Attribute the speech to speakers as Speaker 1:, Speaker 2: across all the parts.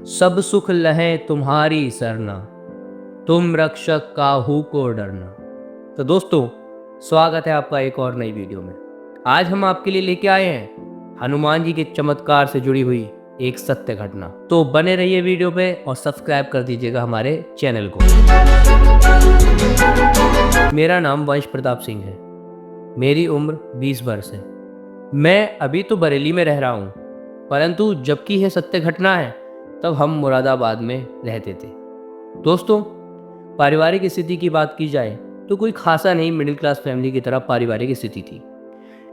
Speaker 1: सब सुख लहें तुम्हारी सरना, तुम रक्षक काहू को डरना। तो दोस्तों, स्वागत है आपका एक और नई वीडियो में। आज हम आपके लिए लेके आए हैं हनुमान जी के चमत्कार से जुड़ी हुई एक सत्य घटना। तो बने रहिए वीडियो पे और सब्सक्राइब कर दीजिएगा हमारे चैनल को। मेरा नाम वंश प्रताप सिंह है। मेरी उम्र 20 वर्ष है। मैं अभी तो बरेली में रह रहा हूँ, परंतु जबकि यह सत्य घटना है तब हम मुरादाबाद में रहते थे। दोस्तों, पारिवारिक स्थिति की बात की जाए तो कोई खासा नहीं, मिडिल क्लास फैमिली की तरह पारिवारिक स्थिति थी।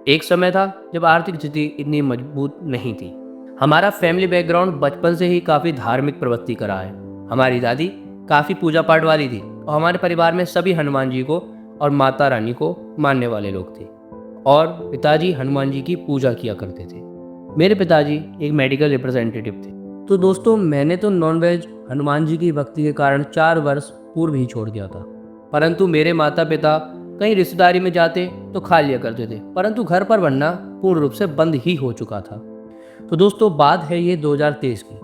Speaker 1: एक समय था जब आर्थिक स्थिति इतनी मजबूत नहीं थी। हमारा फैमिली बैकग्राउंड बचपन से ही काफ़ी धार्मिक प्रवृत्ति का रहा है। हमारी दादी काफ़ी पूजा पाठ वाली थी और हमारे परिवार में सभी हनुमान जी को और माता रानी को मानने वाले लोग थे और पिताजी हनुमान जी की पूजा किया करते थे। मेरे पिताजी एक मेडिकल रिप्रेजेंटेटिव थे। तो दोस्तों, मैंने तो नॉनवेज हनुमान जी की भक्ति के कारण 4 वर्ष पूर्व ही छोड़ दिया था, परंतु मेरे माता पिता कहीं रिश्तेदारी में जाते तो खा लिया करते थे, परंतु घर पर बनना पूर्ण रूप से बंद ही हो चुका था। तो दोस्तों, बात है ये 2023 की,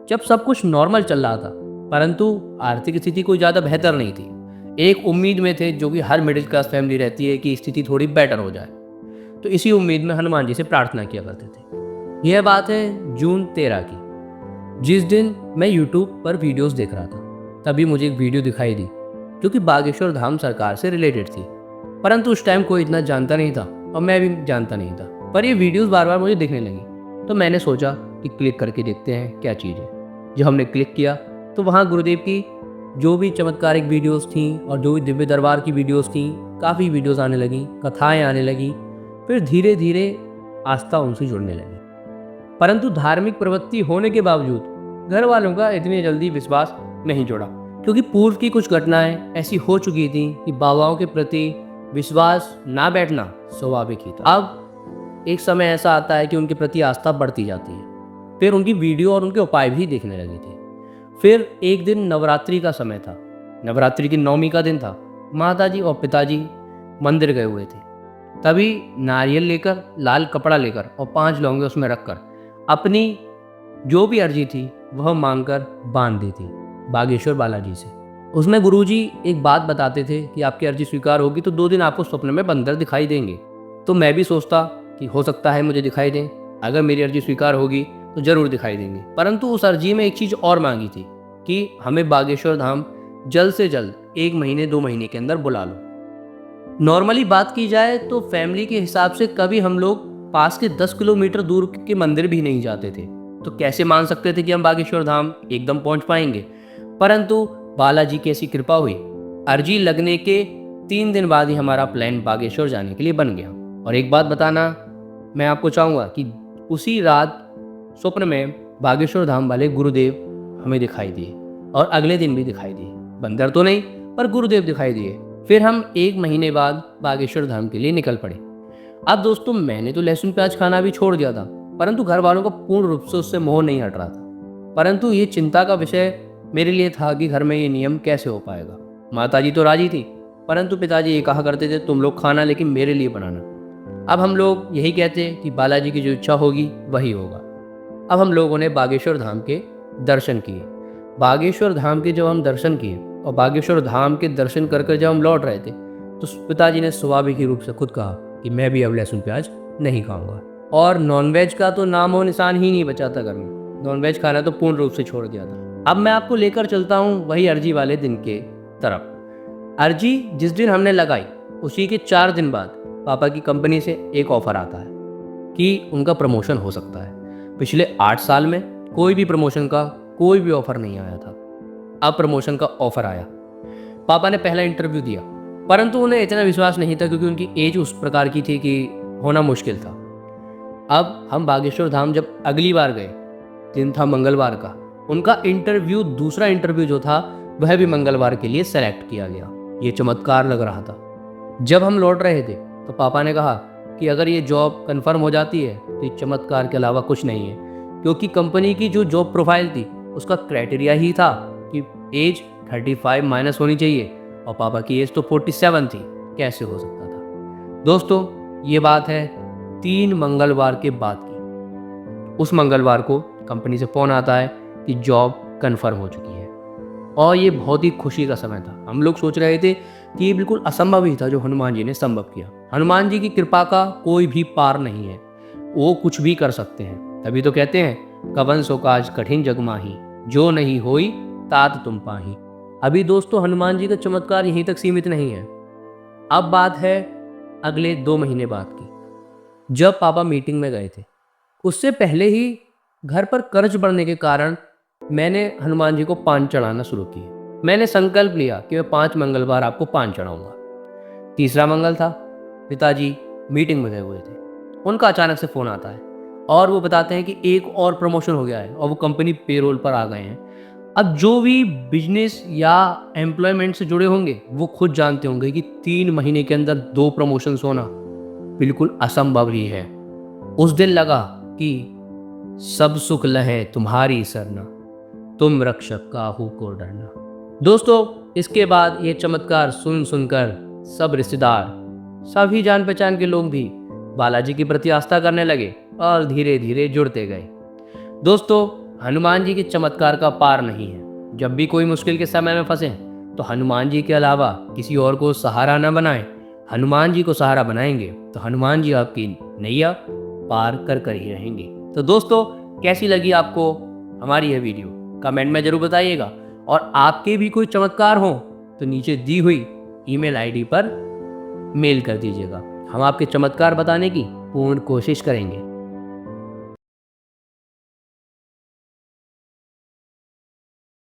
Speaker 1: जब सब कुछ नॉर्मल चल रहा था, परंतु आर्थिक स्थिति कोई ज़्यादा बेहतर नहीं थी। एक उम्मीद में थे, जो कि हर मिडिल क्लास फैमिली रहती है, कि स्थिति थोड़ी बेटर हो जाए। तो इसी उम्मीद में हनुमान जी से प्रार्थना किया करते थे। यह बात है जून 13 की, जिस दिन मैं यूट्यूब पर वीडियोस देख रहा था। तभी मुझे एक वीडियो दिखाई दी जो कि बागेश्वर धाम सरकार से रिलेटेड थी, परंतु उस टाइम कोई इतना जानता नहीं था और मैं भी जानता नहीं था। पर ये वीडियोस बार बार मुझे दिखने लगी, तो मैंने सोचा कि क्लिक करके देखते हैं क्या चीज़ है। जब हमने क्लिक किया तो वहाँ गुरुदेव की जो भी चमत्कारिक वीडियोस थी और जो भी दिव्य दरबार की वीडियोस थी, काफ़ी वीडियोस आने लगी, कथाएँ आने लगी। फिर धीरे धीरे आस्था उनसे जुड़ने लगी। परंतु धार्मिक प्रवृत्ति होने के बावजूद घर वालों का इतनी जल्दी विश्वास नहीं जुड़ा, क्योंकि पूर्व की कुछ घटनाएं ऐसी हो चुकी थी कि बाबाओं के प्रति विश्वास ना बैठना स्वाभाविक ही था। अब एक समय ऐसा आता है कि उनके प्रति आस्था बढ़ती जाती है। फिर उनकी वीडियो और उनके उपाय भी देखने लगे थे। फिर एक दिन नवरात्रि का समय था, नवरात्रि की 9वीं का दिन था। माताजी और पिताजी मंदिर गए हुए थे। तभी नारियल लेकर, लाल कपड़ा लेकर और 5 लौंगे उसमें रखकर अपनी जो भी अर्जी थी वह मांगकर बांध दी थी बागेश्वर बालाजी से। उसमें गुरुजी एक बात बताते थे कि आपकी अर्जी स्वीकार होगी तो 2 दिन आपको स्वप्न में बंदर दिखाई देंगे। तो मैं भी सोचता कि हो सकता है मुझे दिखाई दें, अगर मेरी अर्जी स्वीकार होगी तो जरूर दिखाई देंगे। परंतु उस अर्जी में एक चीज़ और मांगी थी कि हमें बागेश्वर धाम जल्द से जल्द 1 महीने 2 महीने के अंदर बुला लो। नॉर्मली बात की जाए तो फैमिली के हिसाब से कभी हम लोग पास के 10 किलोमीटर दूर के मंदिर भी नहीं जाते थे, तो कैसे मान सकते थे कि हम बागेश्वर धाम एकदम पहुंच पाएंगे। परंतु बालाजी की ऐसी कृपा हुई, अर्जी लगने के 3 दिन बाद ही हमारा प्लान बागेश्वर जाने के लिए बन गया। और एक बात बताना मैं आपको चाहूँगा कि उसी रात स्वप्न में बागेश्वर धाम वाले गुरुदेव हमें दिखाई दिए और अगले दिन भी दिखाई दिए। बंदर तो नहीं, पर गुरुदेव दिखाई दिए। फिर हम 1 महीने बाद बागेश्वर धाम के लिए निकल पड़े। अब दोस्तों, मैंने तो लहसुन प्याज खाना भी छोड़ दिया था, परंतु घर वालों का पूर्ण रूप से उससे मोह नहीं हट रहा था। परंतु ये चिंता का विषय मेरे लिए था कि घर में ये नियम कैसे हो पाएगा। माताजी तो राजी थी, परंतु पिताजी ये कहा करते थे तुम लोग खाना, लेकिन मेरे लिए बनाना। अब हम लोग यही कहते कि बालाजी की जो इच्छा होगी वही होगा। अब हम लोगों ने बागेश्वर धाम के दर्शन किए। बागेश्वर धाम के जब हम दर्शन किए और बागेश्वर धाम के दर्शन कर जब हम लौट रहे थे, तो पिताजी ने स्वाभाविक रूप से खुद कहा कि मैं भी अब लहसुन प्याज नहीं खाऊंगा। और नॉनवेज का तो नाम और निशान ही नहीं बचा था घर में। नॉनवेज खाना तो पूर्ण रूप से छोड़ दिया था। अब मैं आपको लेकर चलता हूँ वही अर्जी वाले दिन के तरफ। अर्जी जिस दिन हमने लगाई उसी के 4 दिन बाद पापा की कंपनी से एक ऑफर आता है कि उनका प्रमोशन हो सकता है। पिछले 8 साल में कोई भी प्रमोशन का कोई भी ऑफर नहीं आया था। अब प्रमोशन का ऑफर आया। पापा ने पहला इंटरव्यू दिया, परंतु उन्हें इतना विश्वास नहीं था, क्योंकि उनकी एज उस प्रकार की थी कि होना मुश्किल था। अब हम बागेश्वर धाम जब अगली बार गए, दिन था मंगलवार का। उनका इंटरव्यू, दूसरा इंटरव्यू जो था वह भी मंगलवार के लिए सेलेक्ट किया गया। ये चमत्कार लग रहा था। जब हम लौट रहे थे तो पापा ने कहा कि अगर ये जॉब कन्फर्म हो जाती है तो ये चमत्कार के अलावा कुछ नहीं है, क्योंकि कंपनी की जो जॉब प्रोफाइल थी उसका क्राइटेरिया ही था कि एज 35 माइनस होनी चाहिए और पापा की एज तो 47 थी। कैसे हो सकता था? दोस्तों, ये बात है 3 मंगलवार के बाद की। उस मंगलवार को कंपनी से फ़ोन आता है कि जॉब कन्फर्म हो चुकी है। और ये बहुत ही खुशी का समय था। हम लोग सोच रहे थे कि ये बिल्कुल असंभव ही था जो हनुमान जी ने संभव किया। हनुमान जी की कृपा का कोई भी पार नहीं है, वो कुछ भी कर सकते हैं। तभी तो कहते हैं कवन सो काज कठिन जग माही, जो नहीं होई तात तुम पाही। अभी दोस्तों हनुमान जी का चमत्कार यहीं तक सीमित नहीं है। अब बात है अगले 2 महीने बाद की, जब पापा मीटिंग में गए थे। उससे पहले ही घर पर कर्ज बढ़ने के कारण मैंने हनुमान जी को पान चढ़ाना शुरू किया। मैंने संकल्प लिया कि मैं 5 मंगलवार आपको पान चढ़ाऊंगा। तीसरा मंगल था, पिताजी मीटिंग में गए हुए थे। उनका अचानक से फ़ोन आता है और वो बताते हैं कि एक और प्रमोशन हो गया है और वो कंपनी पेरोल पर आ गए हैं। अब जो भी बिजनेस या एम्प्लॉयमेंट से जुड़े होंगे वो खुद जानते होंगे कि 3 महीने के अंदर 2 प्रमोशंस होना बिल्कुल असंभव ही है। उस दिन लगा कि सब सुख लहे तुम्हारी सरना, तुम रक्षक काहू को डरना। दोस्तों इसके बाद ये चमत्कार सुन सुनकर सब रिश्तेदार, सभी जान पहचान के लोग भी बालाजी के प्रति आस्था करने लगे और धीरे धीरे जुड़ते गए। दोस्तों हनुमान जी के चमत्कार का पार नहीं है। जब भी कोई मुश्किल के समय में फंसे तो हनुमान जी के अलावा किसी और को सहारा न बनाएं। हनुमान जी को सहारा बनाएंगे तो हनुमान जी आपकी नैया पार कर ही रहेंगे। तो दोस्तों कैसी लगी आपको हमारी यह वीडियो, कमेंट में ज़रूर बताइएगा। और आपके भी कोई चमत्कार हो तो नीचे दी हुई ईमेल आईडी पर मेल कर दीजिएगा। हम आपके चमत्कार बताने की पूर्ण कोशिश करेंगे।